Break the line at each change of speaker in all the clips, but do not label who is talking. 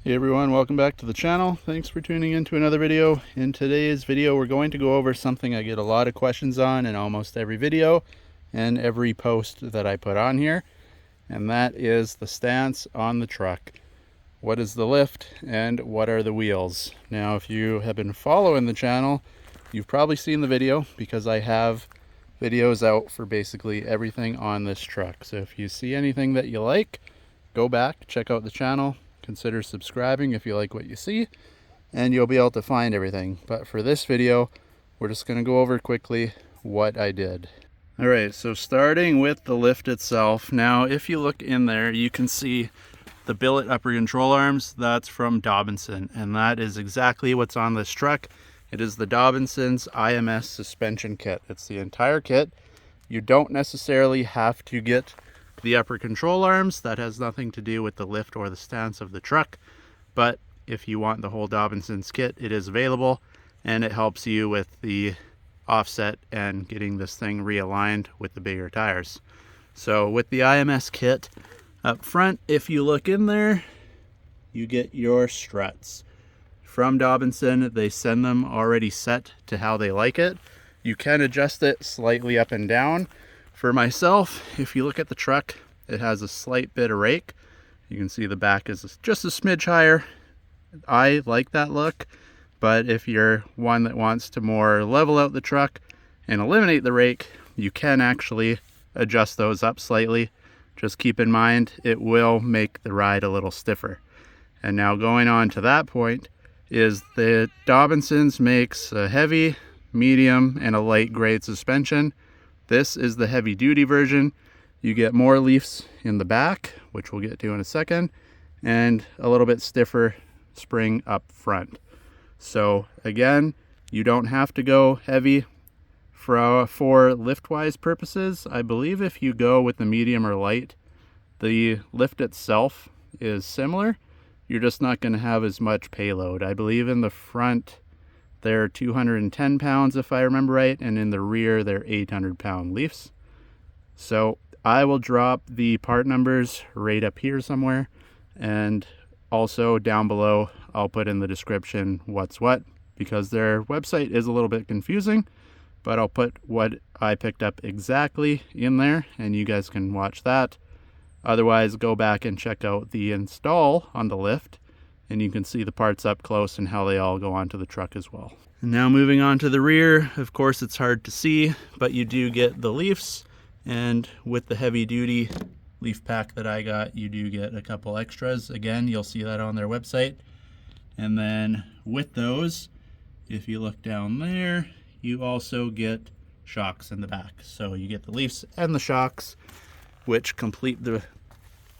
Hey everyone, welcome back to the channel. Thanks for tuning in to another video. In today's video, we're going to go over something I get a lot of questions on in almost every video and every post that I put on here, and that is the stance on the truck. What is the lift and what are the wheels? Now, if you have been following the channel, you've probably seen the video because I have videos out for basically everything on this truck. So if you see anything that you like, go back, check out the channel. Consider subscribing if you like what you see, and you'll be able to find everything. But for this video, we're just going to go over quickly what I did. Alright, so starting with the lift itself. Now, if you look in there, you can see the billet upper control arms. That's from Dobinson, and that is exactly what's on this truck. It is the Dobinson's IMS suspension kit. It's the entire kit. You don't necessarily have to get the upper control arms. That has nothing to do with the lift or the stance of the truck, but if you want the whole Dobinson's kit, it is available, and it helps you with the offset and getting this thing realigned with the bigger tires. So with the IMS kit up front, if you look in there, you get your struts from Dobinson. They send them already set to how they like it. You can adjust it slightly up and down. For myself, if you look at the truck, it has a slight bit of rake. You can see the back is just a smidge higher. I like that look, but if you're one that wants to more level out the truck and eliminate the rake, you can actually adjust those up slightly. Just keep in mind, it will make the ride a little stiffer. And now going on to that point is the Dobinson's makes a heavy, medium, and a light grade suspension. This is the heavy duty version. You get more leafs in the back, which we'll get to in a second, and a little bit stiffer spring up front. So again, you don't have to go heavy for lift-wise purposes. I believe if you go with the medium or light, the lift itself is similar. You're just not going to have as much payload. I believe in the front they're 210 pounds if I remember right, and in the rear they're 800-pound leafs. So I will drop the part numbers right up here somewhere, and also down below I'll put in the description what's what, because their website is a little bit confusing, but I'll put what I picked up exactly in there and you guys can watch that. Otherwise, go back and check out the install on the lift, and you can see the parts up close and how they all go onto the truck as well. And now moving on to the rear, of course it's hard to see, but you do get the leafs, and with the heavy duty leaf pack that I got, you do get a couple extras. Again, you'll see that on their website. And then with those, if you look down there, you also get shocks in the back. So you get the leafs and the shocks, which complete the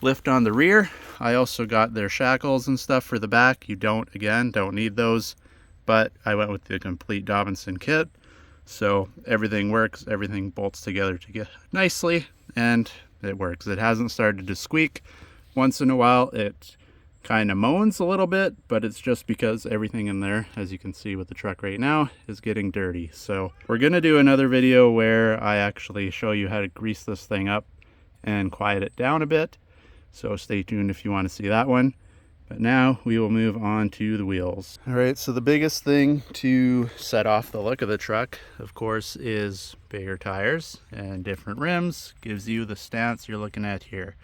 lift on the rear. I also got their shackles and stuff for the back. You don't need those, but I went with the complete Dobinson kit. So everything works, everything bolts together nicely, and it works. It hasn't started to squeak. Once in a while it kind of moans a little bit, but it's just because everything in there, as you can see with the truck right now, is getting dirty. So we're gonna do another video where I actually show you how to grease this thing up and quiet it down a bit. So stay tuned if you want to see that one. But now we will move on to the wheels. All right, so the biggest thing to set off the look of the truck, of course, is bigger tires and different rims. Gives you the stance you're looking at here.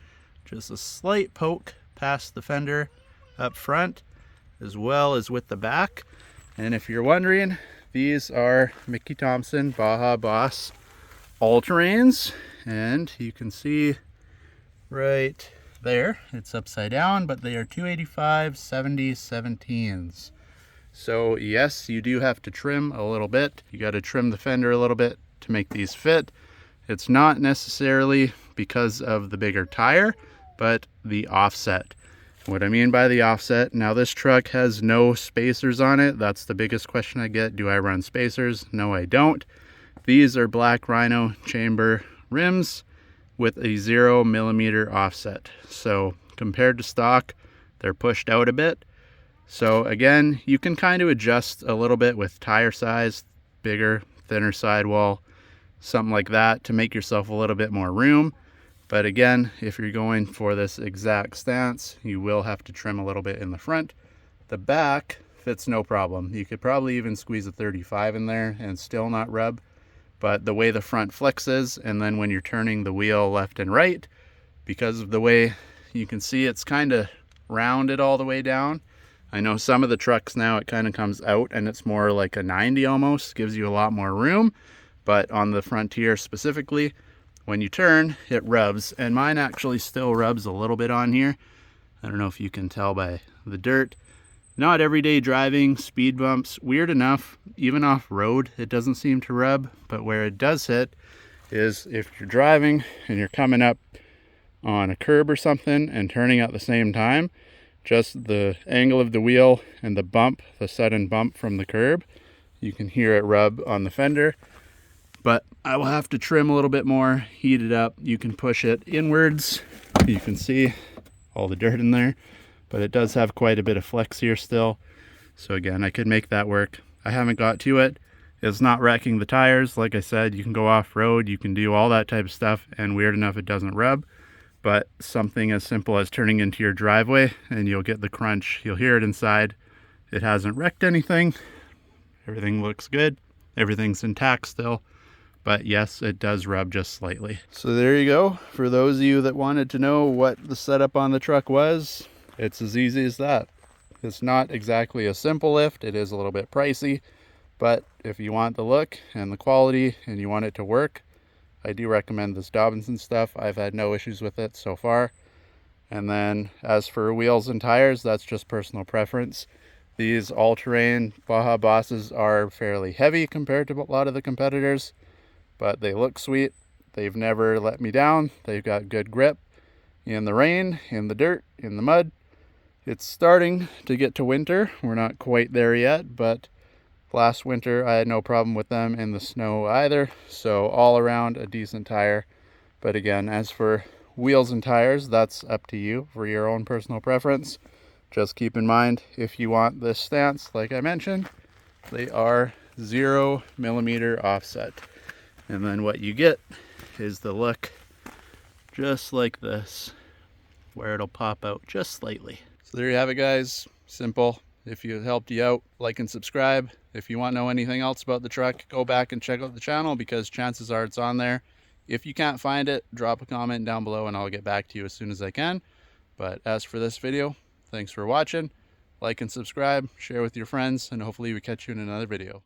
Just a slight poke past the fender up front, as well as with the back. And if you're wondering, these are Mickey Thompson Baja Boss all-terrains, and you can see right there it's upside down, but they are 285 70 17s. So yes, you do have to trim a little bit. You got to trim the fender a little bit to make these fit. It's not necessarily because of the bigger tire, but the offset. What I mean by the offset, now this truck has no spacers on it. That's the biggest question I get. Do I run spacers? No, I don't. These are black Rhino chamber rims with a 0mm offset. So compared to stock, they're pushed out a bit. So again, you can kind of adjust a little bit with tire size, bigger, thinner sidewall, something like that, to make yourself a little bit more room. But again, if you're going for this exact stance, you will have to trim a little bit in the front. The back fits no problem. You could probably even squeeze a 35 in there and still not rub. But the way the front flexes, and then when you're turning the wheel left and right, because of the way you can see it's kind of rounded all the way down. I know some of the trucks now it kind of comes out and it's more like a 90 almost, gives you a lot more room. But on the Frontier specifically, when you turn, it rubs, and mine actually still rubs a little bit on here. I don't know if you can tell by the dirt. Not everyday driving, speed bumps, weird enough, even off road, it doesn't seem to rub. But where it does hit is if you're driving and you're coming up on a curb or something and turning at the same time, just the angle of the wheel and the bump, the sudden bump from the curb, you can hear it rub on the fender. But I will have to trim a little bit more, heat it up. You can push it inwards. You can see all the dirt in there, but it does have quite a bit of flex here still. So again, I could make that work. I haven't got to it. It's not wrecking the tires. Like I said, you can go off-road, you can do all that type of stuff, and weird enough, it doesn't rub. But something as simple as turning into your driveway and you'll get the crunch. You'll hear it inside. It hasn't wrecked anything. Everything looks good. Everything's intact still. But yes, it does rub just slightly. So there you go. For those of you that wanted to know what the setup on the truck was, it's as easy as that. It's not exactly a simple lift. It is a little bit pricey. But if you want the look and the quality and you want it to work, I do recommend this Dobinsons stuff. I've had no issues with it so far. And then as for wheels and tires, that's just personal preference. These all-terrain Baja Bosses are fairly heavy compared to a lot of the competitors, but they look sweet. They've never let me down. They've got good grip in the rain, in the dirt, in the mud. It's starting to get to winter. We're not quite there yet, but last winter I had no problem with them in the snow either. So all around a decent tire. But again, as for wheels and tires, that's up to you for your own personal preference. Just keep in mind, if you want this stance, like I mentioned, they are 0 millimeter offset. And then what you get is the look just like this, where it'll pop out just slightly. So there you have it, guys. Simple. If it helped you out, like and subscribe. If you want to know anything else about the truck, go back and check out the channel because chances are it's on there. If you can't find it, drop a comment down below and I'll get back to you as soon as I can. But as for this video, thanks for watching. Like and subscribe, share with your friends, and hopefully we catch you in another video.